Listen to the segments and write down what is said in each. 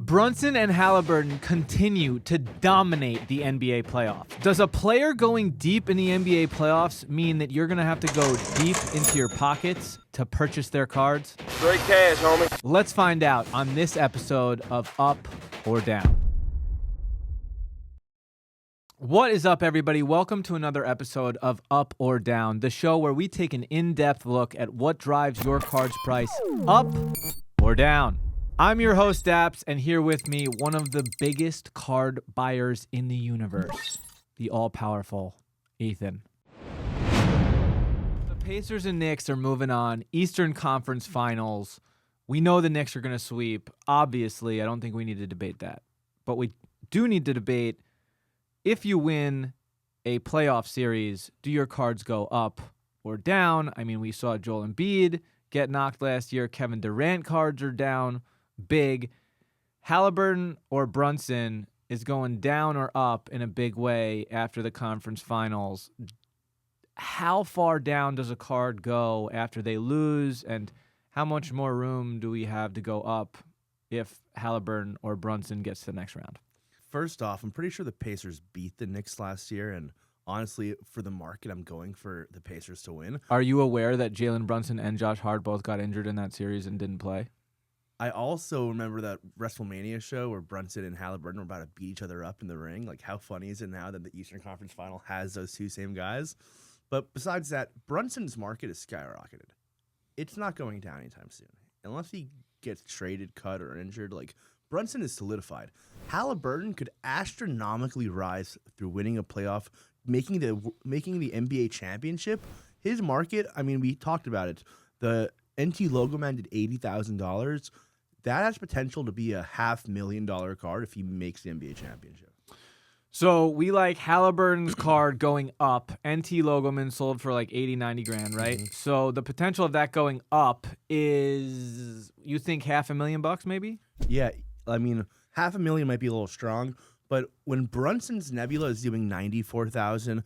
Brunson and Haliburton continue to dominate the NBA playoffs. Does a player going deep in the NBA playoffs mean that you're going to have to go deep into your pockets to purchase their cards? Straight cash, homie. Let's find out on this episode of Up or Down. What is up, everybody? Welcome to another episode of Up or Down, the show where we take an in-depth look at what drives your card's price up or down. I'm your host, Dappz, and here with me, one of the biggest card buyers in the universe, the all-powerful Ethan. The Pacers and Knicks are moving on. Eastern Conference Finals. We know the Knicks are going to sweep. Obviously, I don't think we need to debate that. But we do need to debate, if you win a playoff series, do your cards go up or down? I mean, we saw Joel Embiid get knocked last year. Kevin Durant cards are down big. Haliburton or Brunson is going down or up in a big way after the conference finals. How far down does a card go after they lose, and how much more room do we have to go up if Haliburton or Brunson gets to the next round? First off, I'm pretty sure the Pacers beat the Knicks last year, and honestly, for the market, I'm going for the Pacers to win. Are you aware that Jalen Brunson and Josh Hart both got injured in that series and didn't play? I also remember that WrestleMania show where Brunson and Haliburton were about to beat each other up in the ring. Like, how funny is it now that the Eastern Conference Final has those two same guys? But besides that, Brunson's market is skyrocketed. It's not going down anytime soon. Unless he gets traded, cut, or injured, like, Brunson is solidified. Haliburton could astronomically rise through winning a playoff, making the NBA championship. His market, I mean, we talked about it. The NT Logo Man did $80,000. That has potential to be a $500,000 card if he makes the NBA championship. So we like Haliburton's card going up. NT Logoman sold for like 80, 90 grand, right? Mm-hmm. So the potential of that going up is, you think $500,000 maybe? Yeah, I mean, $500,000 might be a little strong, but when Brunson's Nebula is doing $94,000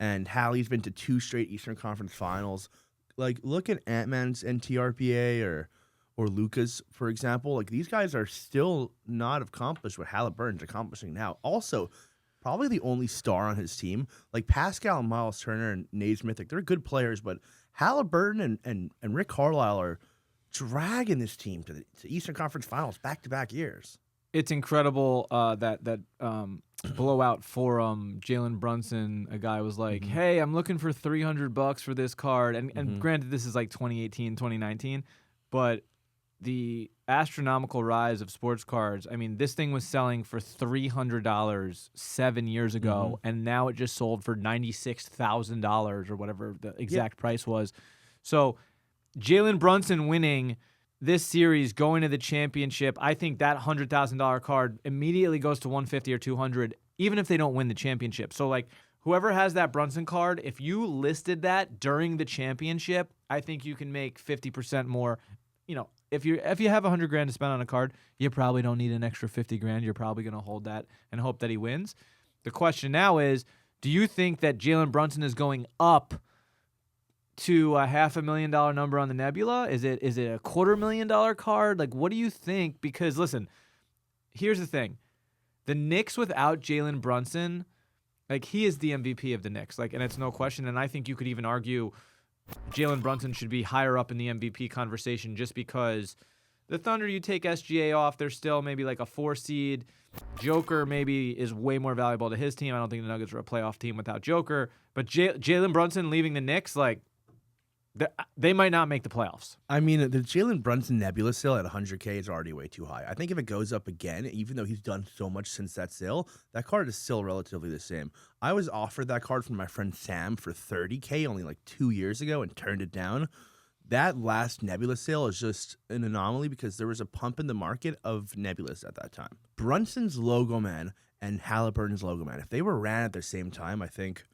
and Hallie's been to 2 straight Eastern Conference Finals, like, look at Ant-Man's NTRPA or Luka's, for example. Like, these guys are still not accomplished what Haliburton's accomplishing now. Also, probably the only star on his team, like Pascal and Miles Turner and Naismith, like, they're good players, but Haliburton and Rick Carlisle are dragging this team to the Eastern Conference Finals back-to-back years. It's incredible that blowout forum, Jalen Brunson, a guy was like, hey, I'm looking for $300 for this card. And granted, this is like 2018, 2019, but the astronomical rise of sports cards, I mean, this thing was selling for $300 7 years ago, and now it just sold for $96,000 or whatever the exact price was. So Jalen Brunson winning this series, going to the championship, I think that $100,000 card immediately goes to $150 or $200, even if they don't win the championship. So, like, whoever has that Brunson card, if you listed that during the championship, I think you can make 50% more. You know, if you have $100 grand to spend on a card, you probably don't need an extra 50 grand. You're probably going to hold that and hope that he wins. The question now is, do you think that Jalen Brunson is going up to a $500,000 number on the Nebula? Is it a $250,000 card? Like, what do you think? Because listen, here's the thing. The Knicks without Jalen Brunson, like, he is the MVP of the Knicks. Like, and it's no question. And I think you could even argue Jalen Brunson should be higher up in the MVP conversation just because the Thunder, you take SGA off, they're still maybe like a 4 seed. Joker maybe is way more valuable to his team. I don't think the Nuggets are a playoff team without Joker. But Jalen Brunson leaving the Knicks, like, they might not make the playoffs. I mean, the Jalen Brunson Nebula sale at $100K is already way too high. I think if it goes up again, even though he's done so much since that sale, that card is still relatively the same. I was offered that card from my friend Sam for $30K only like 2 years ago and turned it down. That last Nebula sale is just an anomaly because there was a pump in the market of Nebulas at that time. Brunson's Logo Man and Haliburton's Logo Man, if they were ran at the same time, I think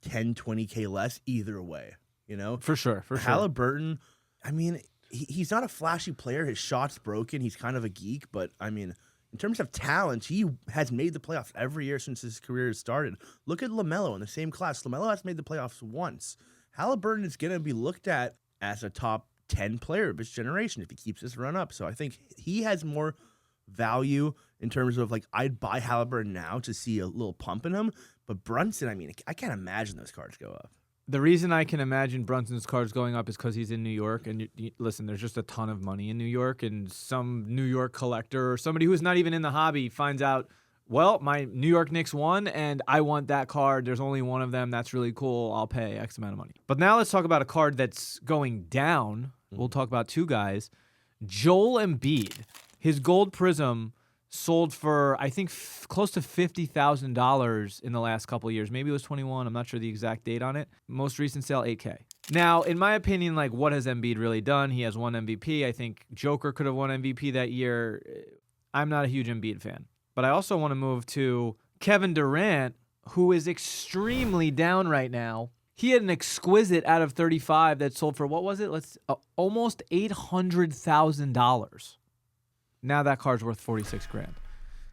10, 20K less either way. You know, for sure. Haliburton, I mean, he's not a flashy player. His shot's broken. He's kind of a geek, but I mean, in terms of talent, he has made the playoffs every year since his career has started. Look at LaMelo in the same class. LaMelo has made the playoffs once. Haliburton is going to be looked at as a top 10 player of his generation if he keeps this run up. So I think he has more value in terms of like I'd buy Haliburton now to see a little pump in him, but Brunson, I mean, I can't imagine those cards go up. The reason I can imagine Brunson's cards going up is because he's in New York, and listen, there's just a ton of money in New York, and some New York collector or somebody who's not even in the hobby finds out, well, my New York Knicks won, and I want that card. There's only one of them. That's really cool. I'll pay X amount of money. But now let's talk about a card that's going down. We'll talk about two guys. Joel Embiid, his gold prism sold for, I think, close to $50,000 in the last couple of years. Maybe it was 21. I'm not sure the exact date on it. Most recent sale, $8K. Now, in my opinion, like, what has Embiid really done? He has won MVP. I think Joker could have won MVP that year. I'm not a huge Embiid fan. But I also want to move to Kevin Durant, who is extremely down right now. He had an exquisite out of 35 that sold for, what was it? Almost $800,000. Now that card's worth $46,000.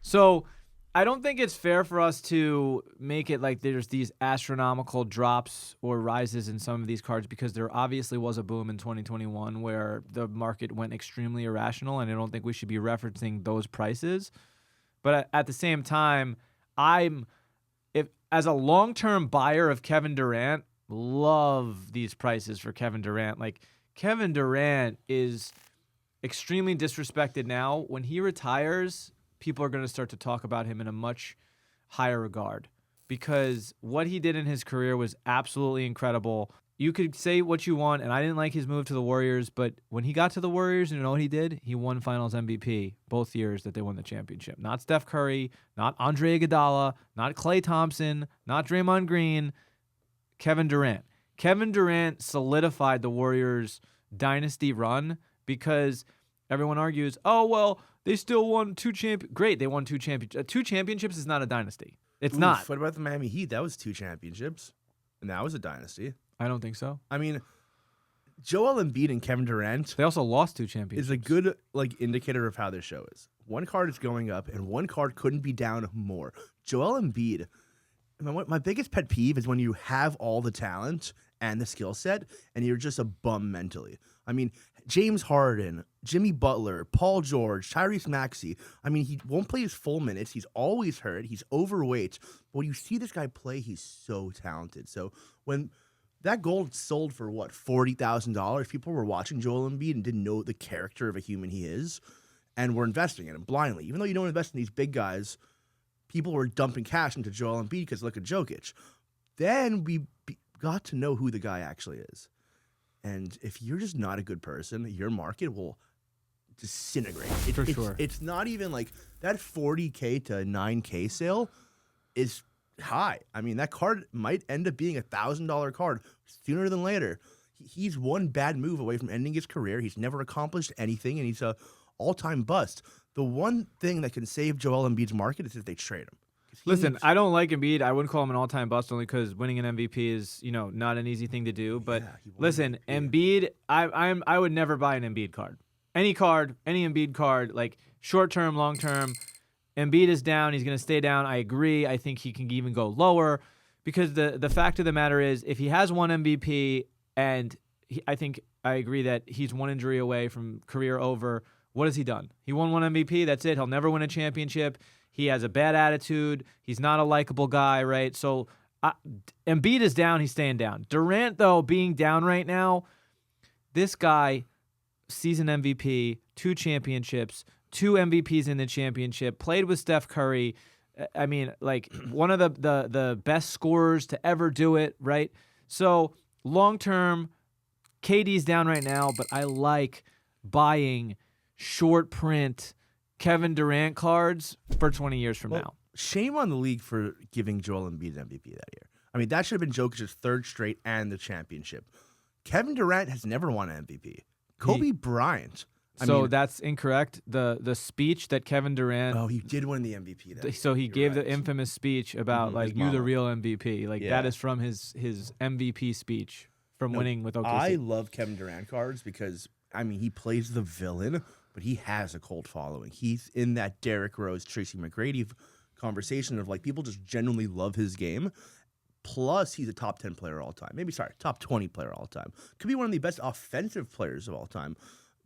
So I don't think it's fair for us to make it like there's these astronomical drops or rises in some of these cards, because there obviously was a boom in 2021 where the market went extremely irrational, and I don't think we should be referencing those prices. But at the same time, as a long-term buyer of Kevin Durant, love these prices for Kevin Durant. Like, Kevin Durant is extremely disrespected now. When he retires, people are going to start to talk about him in a much higher regard, because what he did in his career was absolutely incredible. You could say what you want, and I didn't like his move to the Warriors, but when he got to the Warriors, you know what he did? He won Finals MVP both years that they won the championship. Not Steph Curry, not Andre Iguodala, not Klay Thompson, not Draymond Green, Kevin Durant. Kevin Durant solidified the Warriors' dynasty run, because everyone argues, oh, well, they still won Great, they won two championships. Two championships is not a dynasty. It's not. What about the Miami Heat? That was 2 championships, and that was a dynasty. I don't think so. I mean, Joel Embiid and Kevin Durant, they also lost 2 championships. Is a good indicator of how this show is. One card is going up, and one card couldn't be down more. Joel Embiid, my biggest pet peeve is when you have all the talent and the skill set, and you're just a bum mentally. I mean, James Harden, Jimmy Butler, Paul George, Tyrese Maxey. I mean, he won't play his full minutes. He's always hurt. He's overweight. But when you see this guy play, he's so talented. So when that gold sold for, what, $40,000, people were watching Joel Embiid and didn't know the character of a human he is, and were investing in him blindly. Even though you don't invest in these big guys, people were dumping cash into Joel Embiid because look at Jokic. Then we got to know who the guy actually is. And if you're just not a good person, your market will disintegrate. For sure. It's not even like that $40K to $9K sale is high. I mean, that card might end up being $1,000 card sooner than later. He's one bad move away from ending his career. He's never accomplished anything, and he's a all-time bust. The one thing that can save Joel Embiid's market is if they trade him. Listen, I don't like Embiid. I wouldn't call him an all-time bust only because winning an MVP is, not an easy thing to do. But listen, Embiid, I would never buy an Embiid card. Any Embiid card, like short-term, long-term. Embiid is down. He's going to stay down. I agree. I think he can even go lower, because the fact of the matter is, if he has one MVP, and I agree that he's one injury away from career over, what has he done? He won one MVP. That's it. He'll never win a championship. He has a bad attitude. He's not a likable guy, right? So Embiid is down. He's staying down. Durant, though, being down right now, this guy, season MVP, 2 championships, 2 MVPs in the championship, played with Steph Curry. I mean, like, one of the best scorers to ever do it, right? So long-term, KD's down right now, but I like buying short print Kevin Durant cards for 20 years from now. Shame on the league for giving Joel Embiid MVP that year. I mean, that should have been Jokic's 3rd straight and the championship. Kevin Durant has never won an MVP. Kobe Bryant. That's incorrect. The speech that Kevin Durant... Oh, he did win the MVP that year. So he gave the infamous speech about, you the real MVP. That is from his MVP speech from winning with OKC. I love Kevin Durant cards because, I mean, he plays the villain, but he has a cult following. He's in that Derrick Rose, Tracy McGrady conversation of, people just genuinely love his game. Plus, he's a top 10 player all time. Top 20 player all time. Could be one of the best offensive players of all time.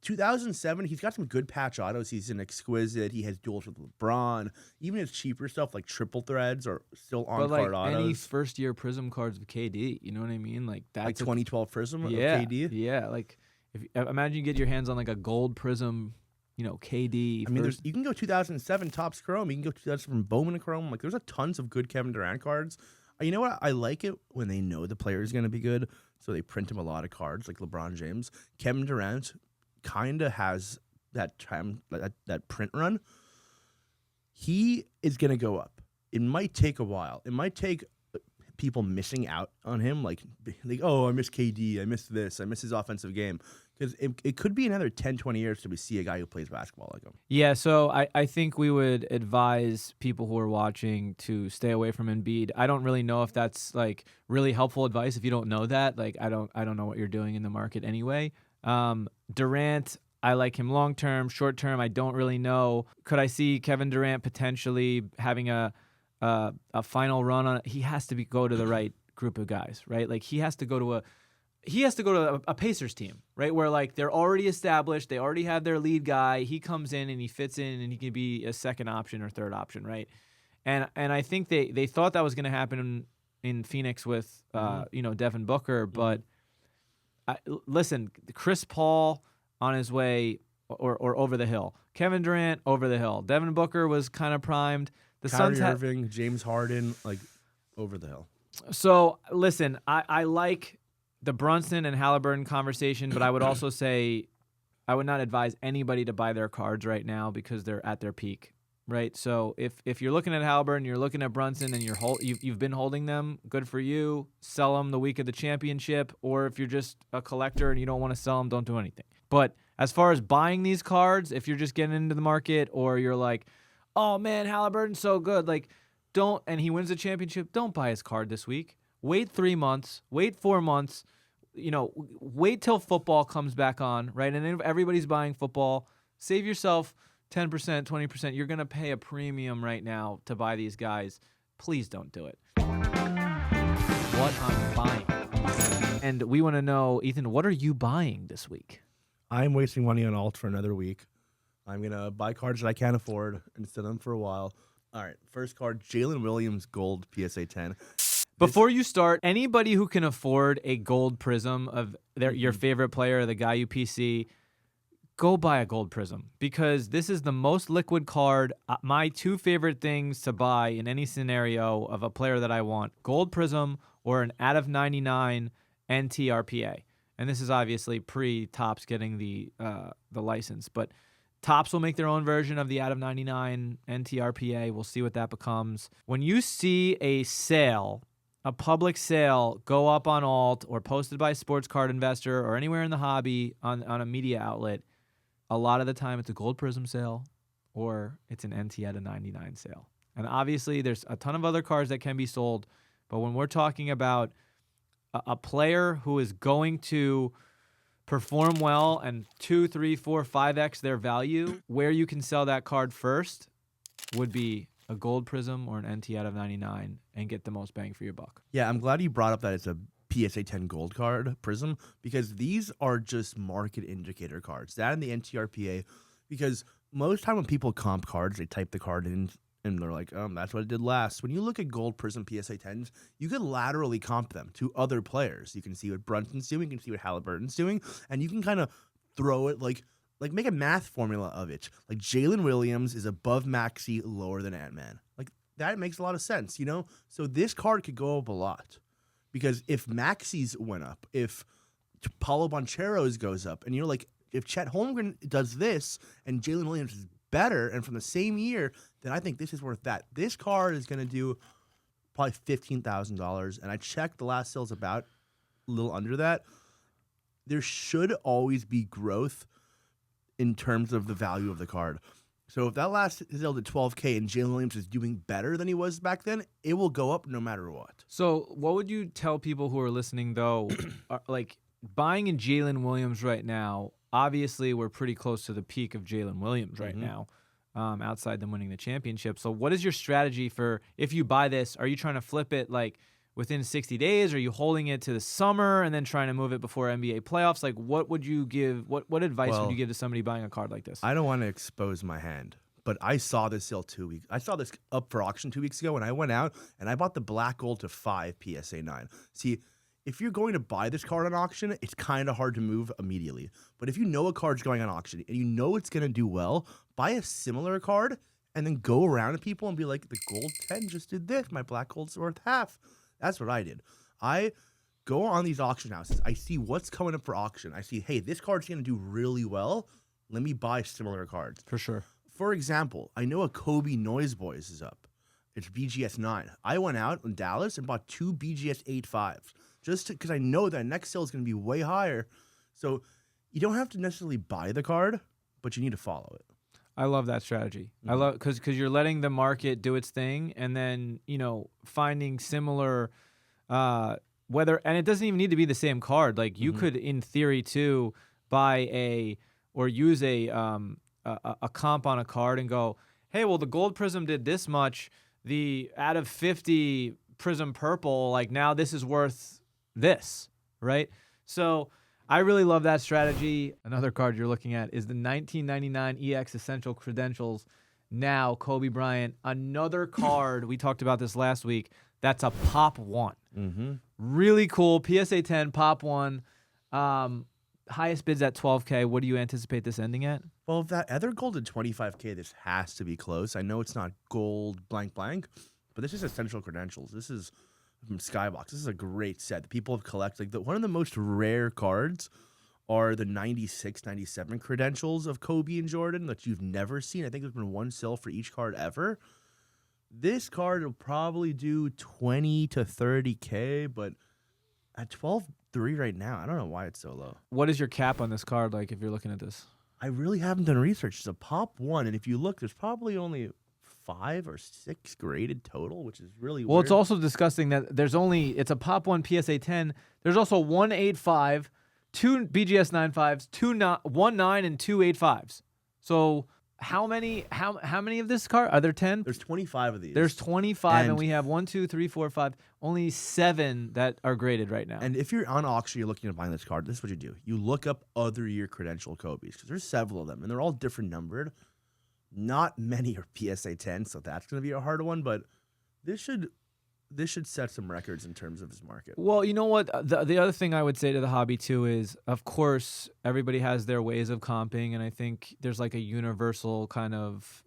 2007, he's got some good patch autos. He's an exquisite. He has duels with LeBron. Even his cheaper stuff like triple threads are still on card autos. Any first year Prism cards of KD, you know what I mean? Like that's like 2012 Prism of yeah, KD. Yeah, like if imagine you get your hands on like a gold Prism, KD. I mean, you can go 2007 Topps Chrome. You can go 2007 Bowman Chrome. Like there's a tons of good Kevin Durant cards. You know what? I like it when they know the player is going to be good, so they print him a lot of cards like LeBron James. Kevin Durant kind of has that time, that print run. He is going to go up. It might take a while. It might take people missing out on him, like oh, I miss KD, I miss this, I miss his offensive game. Because it could be another 10, 20 years till we see a guy who plays basketball like him. Yeah, so I think we would advise people who are watching to stay away from Embiid. I don't really know if that's like really helpful advice if you don't know that. Like I don't know what you're doing in the market anyway. Durant, I like him long term. Short term, I don't really know. Could I see Kevin Durant potentially having a final run on it? He has to go to the right group of guys, right? Like he has to go to a Pacers team, right? Where like they're already established, they already have their lead guy. He comes in and he fits in and he can be a second option or third option, right? And I think they thought that was going to happen in Phoenix with Devin Booker, but listen, Chris Paul on his way or over the hill. Kevin Durant over the hill. Devin Booker was kind of primed. The Kyrie Suns Irving, James Harden, like over the hill. So listen, I like the Brunson and Haliburton conversation, but I would also say I would not advise anybody to buy their cards right now because they're at their peak, right? So if you're looking at Haliburton, you're looking at Brunson, and you've been holding them, good for you. Sell them the week of the championship, or if you're just a collector and you don't want to sell them, don't do anything. But as far as buying these cards, if you're just getting into the market, or you're like, oh man, Haliburton's so good, like and he wins the championship, don't buy his card this week. Wait 3 months, wait 4 months. Wait till football comes back on, right? And then if everybody's buying football, save yourself 10%, 20%. You're going to pay a premium right now to buy these guys. Please don't do it. What I'm buying. And we want to know, Ethan, what are you buying this week? I'm wasting money on alt for another week. I'm going to buy cards that I can't afford and sit on them for a while. All right, first card, Jalen Williams Gold PSA 10. Before you start, anybody who can afford a gold prism of your favorite player, the guy you PC, go buy a gold prism because this is the most liquid card. My two favorite things to buy in any scenario of a player that I want, gold prism or an out of 99 NTRPA. And this is obviously pre-Topps getting the license, but Topps will make their own version of the out of 99 NTRPA. We'll see what that becomes. When you see a public sale go up on alt or posted by Sports Card Investor or anywhere in the hobby on a media outlet, a lot of the time it's a gold prism sale or it's an NT out of 99 sale. And obviously there's a ton of other cards that can be sold, but when we're talking about a player who is going to perform well and 2, 3, 4, 5x their value, where you can sell that card first would be a gold prism or an NT out of 99 and get the most bang for your buck. Yeah, I'm glad you brought up that it's a PSA 10 gold card prism because these are just market indicator cards. That and the NTRPA, because most time when people comp cards, they type the card in and they're like, that's what it did last. When you look at gold prism PSA 10s, you can laterally comp them to other players. You can see what Brunson's doing, you can see what Haliburton's doing, and you can kind of throw it like make a math formula of it. Like Jalen Williams is above Maxey, lower than Ant-Man. Like that makes a lot of sense, So this card could go up a lot because if Maxey's went up, if Paulo Banchero's goes up, and if Chet Holmgren does this and Jalen Williams is better and from the same year, then I think this is worth that. This card is going to do probably $15,000, and I checked the last sale's about a little under that. There should always be growth in terms of the value of the card. So if that last sale at $12K and Jalen Williams is doing better than he was back then, it will go up no matter what. So what would you tell people who are listening, though, like buying in Jalen Williams right now? Obviously, we're pretty close to the peak of Jalen Williams right now, outside them winning the championship. So what is your strategy for if you buy this? Are you trying to flip it like within 60 days? Are you holding it to the summer and then trying to move it before NBA playoffs? Like, what would you give? What advice would you give to somebody buying a card like this? I don't want to expose my hand, but I saw this sale 2 weeks. I saw this up for auction 2 weeks ago, and I went out and I bought the black gold to 5 PSA 9. See, if you're going to buy this card on auction, it's kind of hard to move immediately. But if you know a card's going on auction and you know it's going to do well, buy a similar card and then go around to people and be like, the gold 10 just did this. My black gold's worth half. That's what I did. I go on these auction houses. I see what's coming up for auction. I see, hey, this card's going to do really well. Let me buy similar cards. For sure. For example, I know a Kobe Noise Boys is up. It's BGS 9. I went out in Dallas and bought 2 BGS 8.5s just because I know that next sale is going to be way higher. So you don't have to necessarily buy the card, but you need to follow it. I love that strategy. I love because you're letting the market do its thing, and then finding similar whether, and it doesn't even need to be the same card. Like you could, in theory, too, buy or use a comp on a card and go, hey, well, the gold prism did this much. The out of 50 prism purple, like now this is worth this, right? So I really love that strategy. Another card you're looking at is the 1999 EX Essential Credentials. Now, Kobe Bryant, another card. We talked about this last week. That's a pop 1. Really cool. PSA 10, pop 1. Highest bids at $12K. What do you anticipate this ending at? Well, if that other gold at $25K, this has to be close. I know it's not gold blank, but this is Essential Credentials. This is from Skybox. This is a great set that people have collected. Like one of the most rare cards are the 96, 97 credentials of Kobe and Jordan that you've never seen. I think there's been one sale for each card ever. This card will probably do 20 to 30K, but at 12.3 right now, I don't know why it's so low. What is your cap on this card like if you're looking at this? I really haven't done research. It's a pop 1, and if you look, there's probably only 5 or 6 graded total, which is really well, weird. It's also disgusting that it's a pop 1 PSA 10. There's also 185, 2 BGS 95s, 1 9, and 2 85s. So how many of this card? Are there 10? There's 25 of these. There's 25, and we have 1, 2, 3, 4, 5. Only 7 that are graded right now. And if you're on auction, you're looking at buying this card, this is what you do. You look up other year credential Kobe's, because there's several of them, and they're all different numbered. Not many are PSA 10, so that's going to be a hard one, but this should set some records in terms of his market. Well, you know what? The other thing I would say to the hobby, too, is, of course, everybody has their ways of comping, and I think there's like a universal kind of,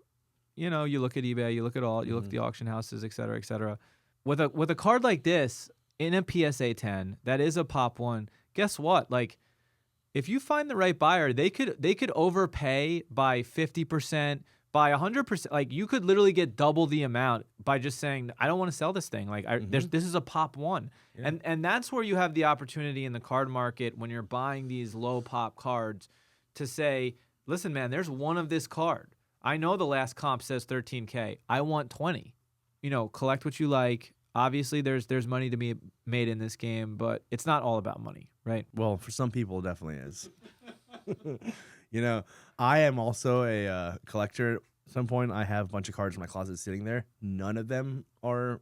you look at eBay, you look at you look at the auction houses, et cetera, et cetera. With a card like this, in a PSA 10, that is a pop 1, guess what? Like, if you find the right buyer, they could overpay by 50%, by 100%. Like you could literally get double the amount by just saying, I don't want to sell this thing. Like this is a pop 1. Yeah. And that's where you have the opportunity in the card market when you're buying these low pop cards to say, listen, man, there's one of this card. I know the last comp says 13K. I want 20. Collect what you like. Obviously, there's money to be made in this game, but it's not all about money, right? Well, for some people, it definitely is. I am also a collector. At some point, I have a bunch of cards in my closet sitting there. None of them are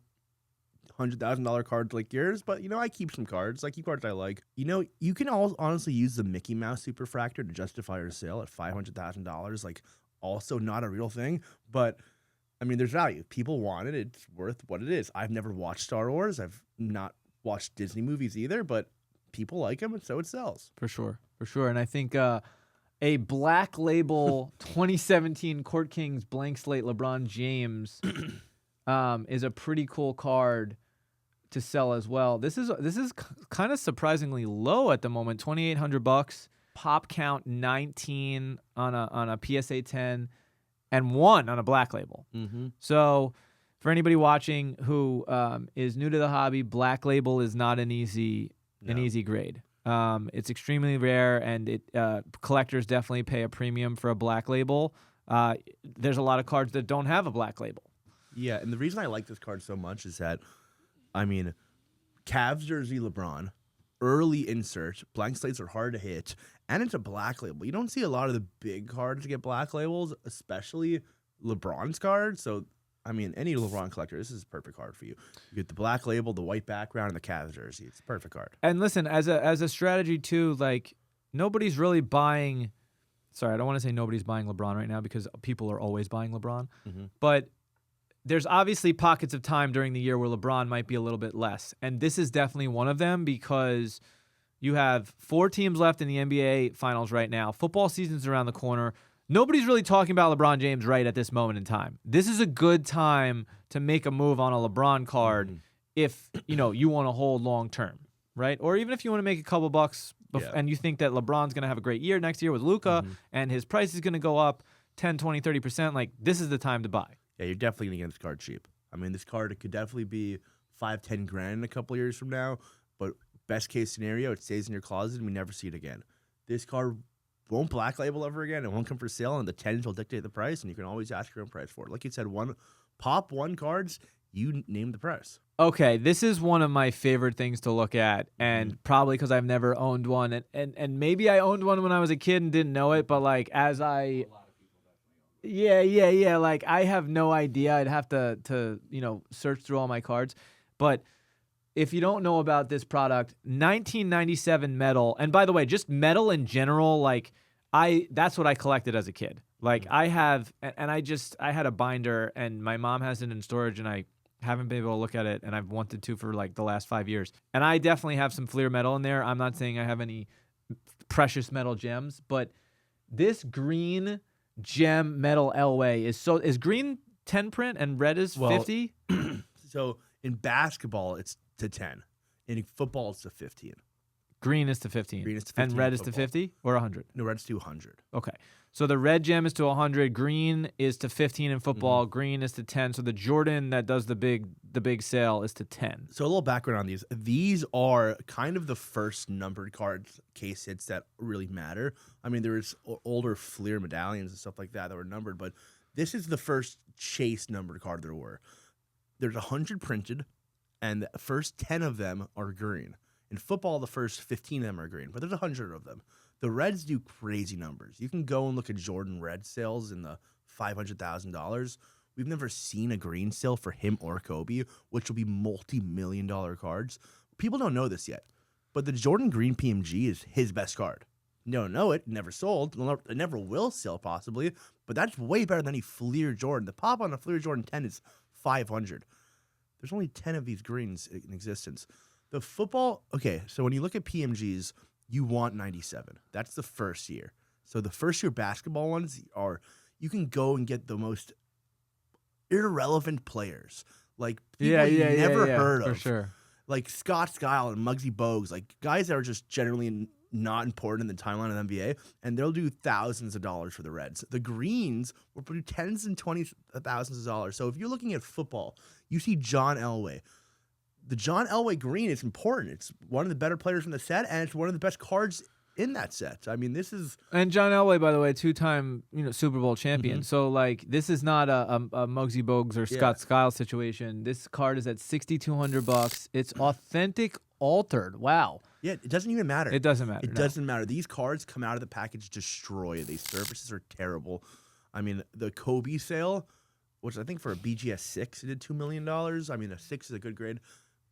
$100,000 cards like yours, but, I keep some cards. I keep cards I like. You can honestly use the Mickey Mouse Superfractor to justify your sale at $500,000. Like, also not a real thing, but there's value. People want it. It's worth what it is. I've never watched Star Wars. I've not watched Disney movies either, but people like them, and so it sells. For sure. And I think a Black Label 2017 Court Kings blank slate LeBron James is a pretty cool card to sell as well. This is kind of surprisingly low at the moment. $2,800. Pop count 19 on a PSA 10. And 1 on a Black Label. So for anybody watching who is new to the hobby, Black Label is not an easy grade. It's extremely rare, and collectors definitely pay a premium for a Black Label. There's a lot of cards that don't have a Black Label. Yeah, and the reason I like this card so much is that, Cavs jersey LeBron, early insert, blank slates are hard to hit, and it's a Black Label. You don't see a lot of the big cards to get Black Labels, especially LeBron's cards. So I mean, any LeBron collector, this is a perfect card for you. You get the black label, the white background, and the Cavs jersey. It's a perfect card. And listen, as a strategy too, like nobody's really buying. Sorry, I don't want to say nobody's buying LeBron right now because people are always buying LeBron. But there's obviously pockets of time during the year where LeBron might be a little bit less. And this is definitely one of them because you have 4 teams left in the NBA Finals right now. Football season's around the corner. Nobody's really talking about LeBron James right at this moment in time. This is a good time to make a move on a LeBron card if, you want to hold long term, right? Or even if you want to make a couple bucks and you think that LeBron's going to have a great year next year with Luka and his price is going to go up 10, 20, 30%, like this is the time to buy. Yeah, you're definitely going to get this card cheap. I mean, this card, it could definitely be $5-10 grand in a couple years from now, but best case scenario, it stays in your closet and we never see it again. This card won't black label ever again. It won't come for sale, and the 10s will dictate the price, and you can always ask your own price for it. Like you said, pop one cards, you name the price. Okay, this is one of my favorite things to look at, and probably because I've never owned one, and maybe I owned one when I was a kid and didn't know it, but like as I... Yeah. Like I have no idea. I'd have to search through all my cards. But if you don't know about this product, 1997 metal, and by the way, just metal in general, like that's what I collected as a kid. Like I have, and I had a binder, and my mom has it in storage, and I haven't been able to look at it, and I've wanted to for like the last 5 years. And I definitely have some Fleer metal in there. I'm not saying I have any precious metal gems, but this green gem metal Elway is green 10 print and red is 50. So in basketball it's to 10. In football it's to 15. Green is to 15. And red is to 50 or 100? No, red's to 100. Okay. So the red gem is to 100, green is to 15 in football, green is to 10. So the Jordan that does the big sale is to 10. So a little background on these. These are kind of the first numbered cards, case hits that really matter. I mean, there's older Fleer medallions and stuff like that were numbered, but this is the first chase numbered card there were. There's 100 printed, and the first 10 of them are green. In football, the first 15 of them are green, but there's 100 of them. The Reds do crazy numbers. You can go and look at Jordan Red sales in the $500,000. We've never seen a green sale for him or Kobe, which will be multi-million-dollar cards. People don't know this yet, but the Jordan Green PMG is his best card. You don't know it, never sold, it never will sell possibly, but that's way better than any Fleer Jordan. The pop on a Fleer Jordan 10 is 500. There's only 10 of these greens in existence. The football, okay, so when you look at PMGs, you want 97. That's the first year. So the first year basketball ones are, you can go and get the most irrelevant players. Like people you never heard of. For sure. Like Scott Skiles and Muggsy Bogues, like guys that are just generally not important in the timeline of the NBA, and they'll do thousands of dollars for the Reds. The Greens will do tens and $20,000s of dollars. So if you're looking at football, you see John Elway. The John Elway green is important. It's one of the better players from the set, and it's one of the best cards in that set. I mean, this is... And John Elway, by the way, 2-time Super Bowl champion. So, like, this is not a Muggsy Bogues or Scott Skiles situation. This card is at $6,200. It's authentic altered. Wow. Yeah, it doesn't even matter. It doesn't matter. It doesn't matter. These cards come out of the package destroyed. These surfaces are terrible. I mean, the Kobe sale, which I think for a BGS 6, it did $2 million. I mean, a 6 is a good grade.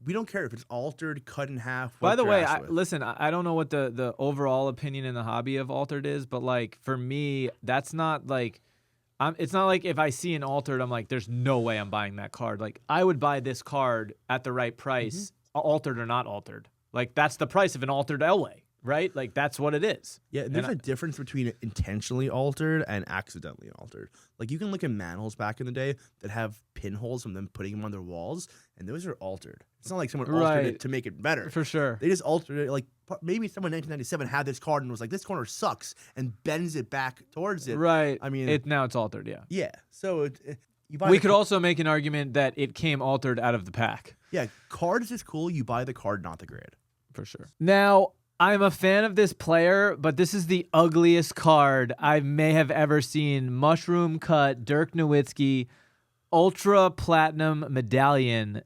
We don't care if it's altered, cut in half. By the way, listen, I don't know what the overall opinion in the hobby of altered is, but like for me, that's not like, it's not like if I see an altered, I'm like, there's no way I'm buying that card. Like I would buy this card at the right price, altered or not altered. Like that's the price of an altered Elway, right? Like that's what it is. Yeah, there's a difference between intentionally altered and accidentally altered. Like you can look at manholes back in the day that have pinholes from them putting them on their walls, and those are altered. It's not like someone altered it to make it better. For sure. They just altered it. Like maybe someone in 1997 had this card and was like, this corner sucks, and bends it back towards it. Right. I mean, now it's altered, yeah. Yeah. So you buy we could also make an argument that it came altered out of the pack. Yeah, cards is cool. You buy the card, not the grade. For sure. Now, I'm a fan of this player, but this is the ugliest card I may have ever seen. Mushroom cut, Dirk Nowitzki, Ultra Platinum Medallion.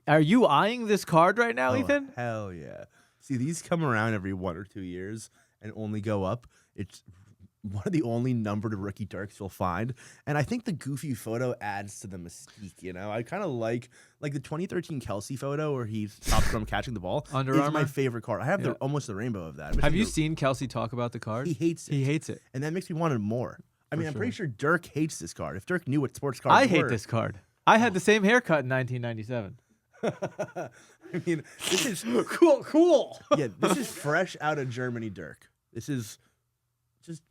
Are you eyeing this card right now, Ethan? Hell yeah. See, these come around every 1 or 2 years and only go up. It's one of the only numbered rookie Dirks you'll find. And I think the goofy photo adds to the mystique, you know? I kind of like the 2013 Kelsey photo where he stops from catching the ball. Under is Armour? my favorite card. I have almost the rainbow of that. Have you seen Kelsey talk about the card? He hates it. He hates it. And that makes me want it more. I mean, I'm pretty sure Dirk hates this card. If Dirk knew what sports cards I hate this card. I had the same haircut in 1997. I mean, this is cool. Yeah, this is fresh out of Germany, Dirk. This is just.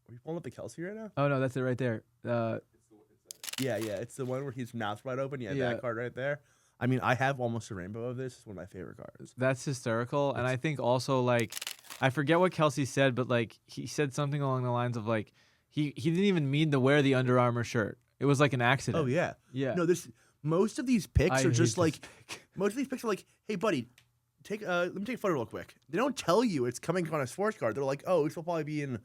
Are you pulling up the Kelsey right now? Oh no, that's it right there. Yeah, it's the one where his mouth's wide open. Yeah, Yeah. that card right there. I mean, I have almost a rainbow of this. It's one of my favorite cards. That's hysterical. And I think also, like, I forget what Kelsey said, but like he said something along the lines of like he didn't even mean to wear the Under Armour shirt. It was like an accident. Oh yeah, Yeah. No, most of these pics I are just hate like this pic. most of these pics are like, hey buddy, let me take a photo real quick. They don't tell you it's coming on a sports card. They're like, oh, this will probably be in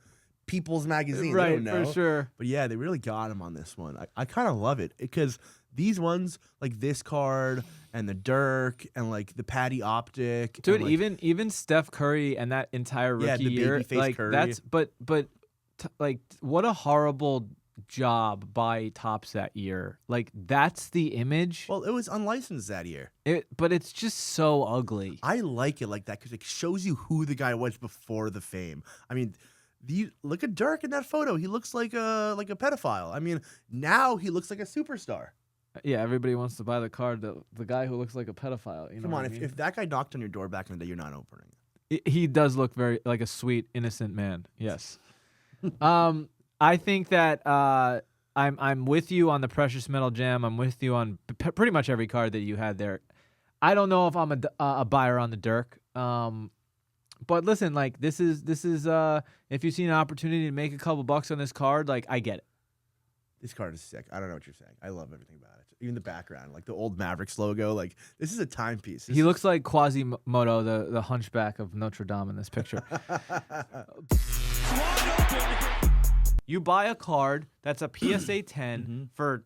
People's Magazine. They Right, don't know. for sure. But yeah, they really got him on this one. I kind of love it because these ones, like this card and the Dirk and like the Patty Optic, Dude, and, like, even Steph Curry and that entire rookie the year, babyface like Curry. that's like what a horrible job by Dappz that year. Like that's the image. well, it was unlicensed that year. But it's just so ugly. I like it like that because it shows you who the guy was before the fame. I mean, look at Dirk in that photo. He looks like a pedophile. I mean, now he looks like a superstar. Yeah, everybody wants to buy the card. The guy who looks like a pedophile. You know Come on, what I mean? if that guy knocked on your door back in the day, you're not opening it. He does look very like a sweet, innocent man. Yes. I think that I'm with you on the Precious Metal Gem. I'm with you on pretty much every card that you had there. I don't know if I'm a buyer on the Dirk. But listen, like this is if you see an opportunity to make a couple bucks on this card, like I get it. This card is sick. I don't know what you're saying. I love everything about it. Even the background, like the old Mavericks logo. Like this is a timepiece. He looks like Quasimodo, the hunchback of Notre Dame in this picture. You buy a card that's a PSA 10 for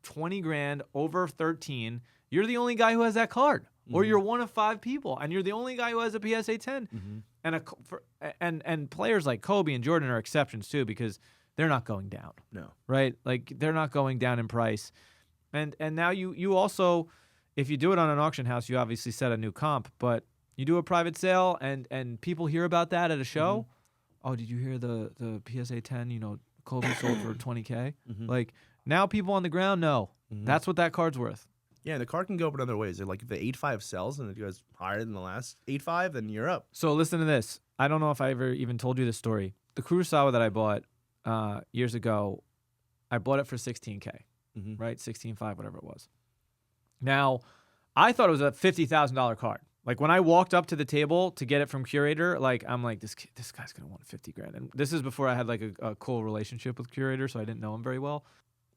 20 grand over 13. You're the only guy who has that card, or you're one of 5 people, and you're the only guy who has a PSA 10. And players like Kobe and Jordan are exceptions too because they're not going down. No. Right? Like they're not going down in price. And now you also, if you do it on an auction house, you obviously set a new comp, but you do a private sale and people hear about that at a show. Oh, did you hear the PSA 10, Kobe sold for 20K? Like now people on the ground know. That's what that card's worth. Yeah, the card can go up in other ways. They're like if the 8.5 sells and it goes higher than the last 8.5, then you're up. So listen to this. I don't know if I ever even told you this story. The Kurosawa that I bought years ago, I bought it for 16K, right? 16.5, whatever it was. Now, I thought it was a $50,000 card. Like when I walked up to the table to get it from Curator, like I'm like, this guy's gonna want 50 grand. And this is before I had like a cool relationship with Curator, so I didn't know him very well.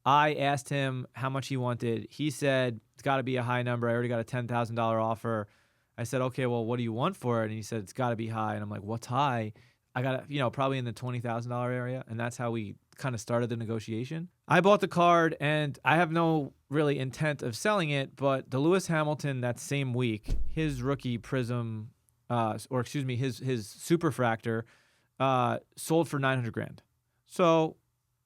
I asked him how much he wanted. He said it's got to be a high number. I already got a $10,000 offer. I said, okay, well, what do you want for it? And he said it's got to be high. And I'm like, what's high? I got probably in the $20,000 area, and that's how we kind of started the negotiation. I bought the card, and I have no really intent of selling it, but the Lewis Hamilton that same week, his rookie Prism, his Superfractor, sold for 900 grand. So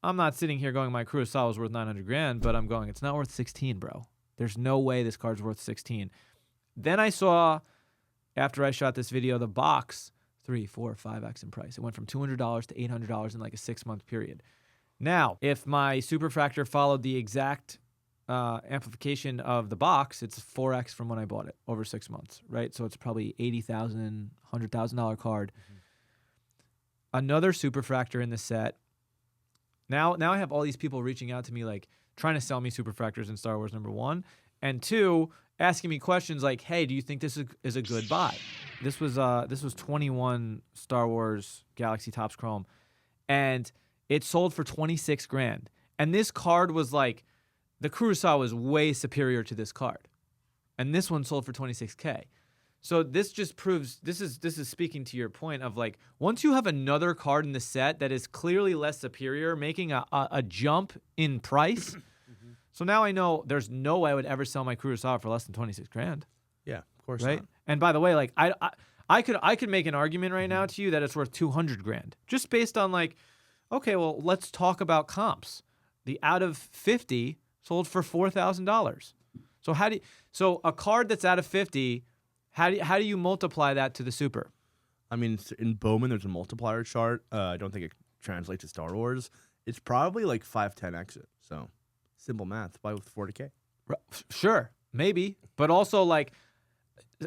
I'm not sitting here going my Kurosawa is worth 900 grand, but I'm going it's not worth 16, bro. There's no way this card's worth 16. Then I saw, after I shot this video, the box 3, 4, 5x in price. It went from $200 to $800 in like a 6-month period. Now, if my Superfractor followed the exact amplification of the box, it's 4x from when I bought it over 6 months, right? So it's probably $80,000, $100,000 card. Another Superfractor in the set. Now I have all these people reaching out to me like trying to sell me Superfractors in Star Wars #1, and 2, asking me questions like, "Hey, do you think this is a good buy?" This was 21 Star Wars Galaxy Topps Chrome, and it sold for 26 grand. And this card was like, the Kurosawa was way superior to this card, and this one sold for 26K. So this just proves this is speaking to your point of like once you have another card in the set that is clearly less superior, making a jump in price. So now I know there's no way I would ever sell my Kurosawa for less than 26 grand. Yeah, of course. Right. Not. And by the way, like I could make an argument right now to you that it's worth 200 grand just based on like Okay, well, let's talk about comps. The out of 50 sold for $4,000. So a card that's out of 50, how do you multiply that to the super? I mean, in Bowman, there's a multiplier chart. I don't think it translates to Star Wars. It's probably like 510x it. So simple math. Buy with 40K. Sure, maybe, but also like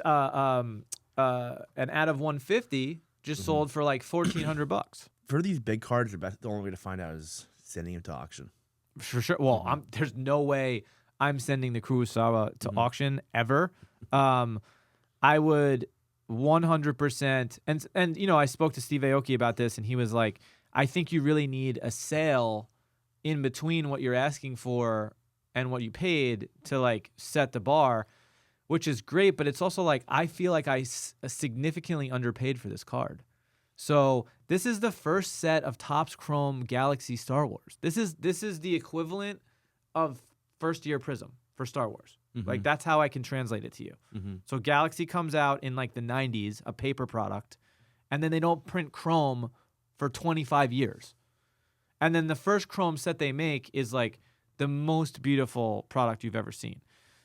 an out of 150 just sold for like $1,400. For these big cards, the only way to find out is sending them to auction. For sure. Well, there's no way I'm sending the Kurosawa to auction ever. I would 100%. And you know, I spoke to Steve Aoki about this, and he was like, I think you really need a sale in between what you're asking for and what you paid to like set the bar, which is great. But it's also like, I feel like I significantly underpaid for this card. So this is the first set of Topps Chrome Galaxy Star Wars. This is the equivalent of first year Prism for Star Wars. Like, that's how I can translate it to you. So Galaxy comes out in like the 90s, a paper product, and then they don't print Chrome for 25 years. And then the first Chrome set they make is like the most beautiful product you've ever seen.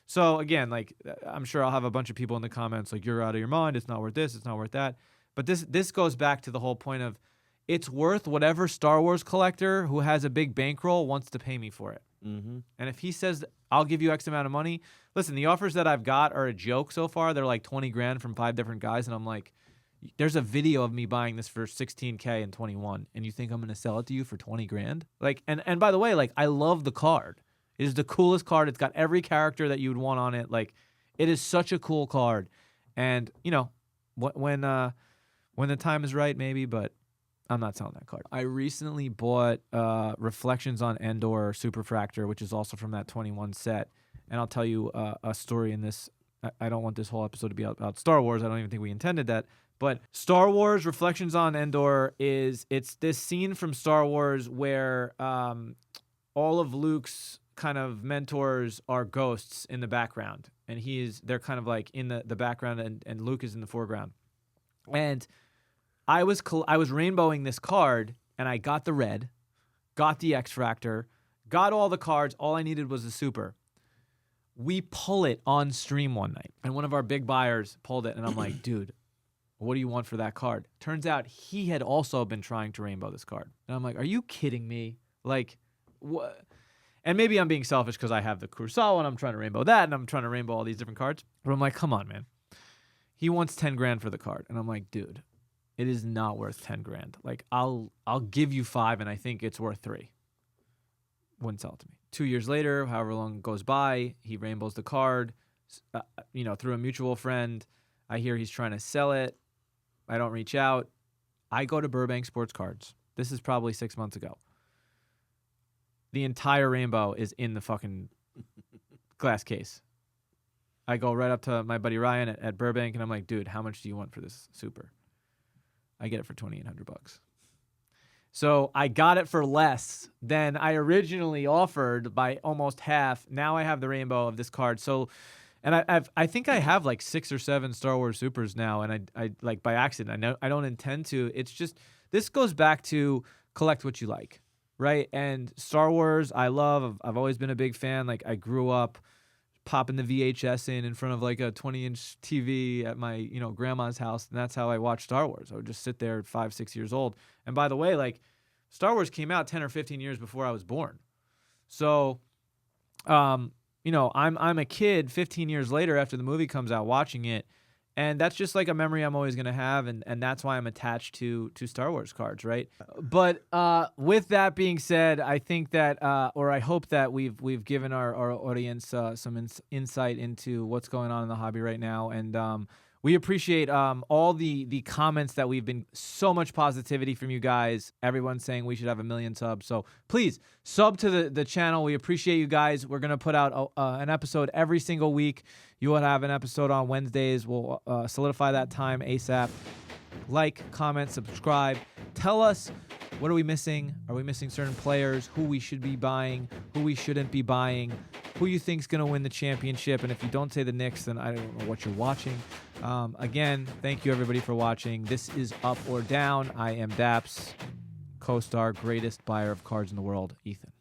So again, like, I'm sure I'll have a bunch of people in the comments like, you're out of your mind, it's not worth this, it's not worth that. But this goes back to the whole point of it's worth whatever Star Wars collector who has a big bankroll wants to pay me for it. And if he says, I'll give you X amount of money, listen, the offers that I've got are a joke so far. They're like 20 grand from 5 different guys. And I'm like, there's a video of me buying this for 16K and 21. And you think I'm going to sell it to you for 20 grand? Like, and by the way, like, I love the card. It is the coolest card. It's got every character that you would want on it. Like, it is such a cool card. And, you know, when the time is right, maybe, but I'm not selling that card. I recently bought Reflections on Endor Superfractor, which is also from that 21 set. And I'll tell you a story in this. I don't want this whole episode to be about Star Wars. I don't even think we intended that. But Star Wars Reflections on Endor it's this scene from Star Wars where all of Luke's kind of mentors are ghosts in the background. And they're kind of like in the background and Luke is in the foreground. And I was rainbowing this card, and I got the red, got the X-Fractor, got all the cards. All I needed was a super. We pull it on stream one night, and one of our big buyers pulled it, and I'm like, dude, what do you want for that card? Turns out he had also been trying to rainbow this card. And I'm like, are you kidding me? Like, what? And maybe I'm being selfish because I have the Kurosawa, and I'm trying to rainbow that, and I'm trying to rainbow all these different cards. But I'm like, come on, man. He wants 10 grand for the card. And I'm like, dude, it is not worth 10 grand. Like, I'll give you 5, and I think it's worth 3. Wouldn't sell it to me. 2 years later, however long goes by, he rainbows the card, through a mutual friend. I hear he's trying to sell it. I don't reach out. I go to Burbank Sports Cards. This is probably 6 months ago. The entire rainbow is in the fucking glass case. I go right up to my buddy Ryan at Burbank, and I'm like, dude, how much do you want for this super? I get it for $2,800. So I got it for less than I originally offered by almost half. Now I have the rainbow of this card. So, and I think I have like 6 or 7 Star Wars supers now, and I like by accident. I don't intend to. It's just, this goes back to collect what you like, right? And Star Wars, I love. I've always been a big fan. Like, I grew up popping the VHS in front of like a 20-inch TV at my, grandma's house. And that's how I watched Star Wars. I would just sit there at 5-6 years old. And by the way, like, Star Wars came out 10 or 15 years before I was born. So, I'm a kid 15 years later after the movie comes out watching it. And that's just like a memory I'm always going to have. And that's why I'm attached to Star Wars cards, right? But with that being said, I think that, or I hope that we've given our audience some insight into what's going on in the hobby right now. And we appreciate all the comments that we've been, so much positivity from you guys. Everyone's saying we should have 1 million subs. So please sub to the channel. We appreciate you guys. We're going to put out an episode every single week. You will have an episode on Wednesdays. We'll solidify that time ASAP. Like, comment, subscribe. Tell us, what are we missing? Are we missing certain players? Who we should be buying? Who we shouldn't be buying? Who you think's going to win the championship? And if you don't say the Knicks, then I don't know what you're watching. Again, thank you everybody for watching. This is Up or Down. I am Dappz. co-star, greatest buyer of cards in the world, Ethan.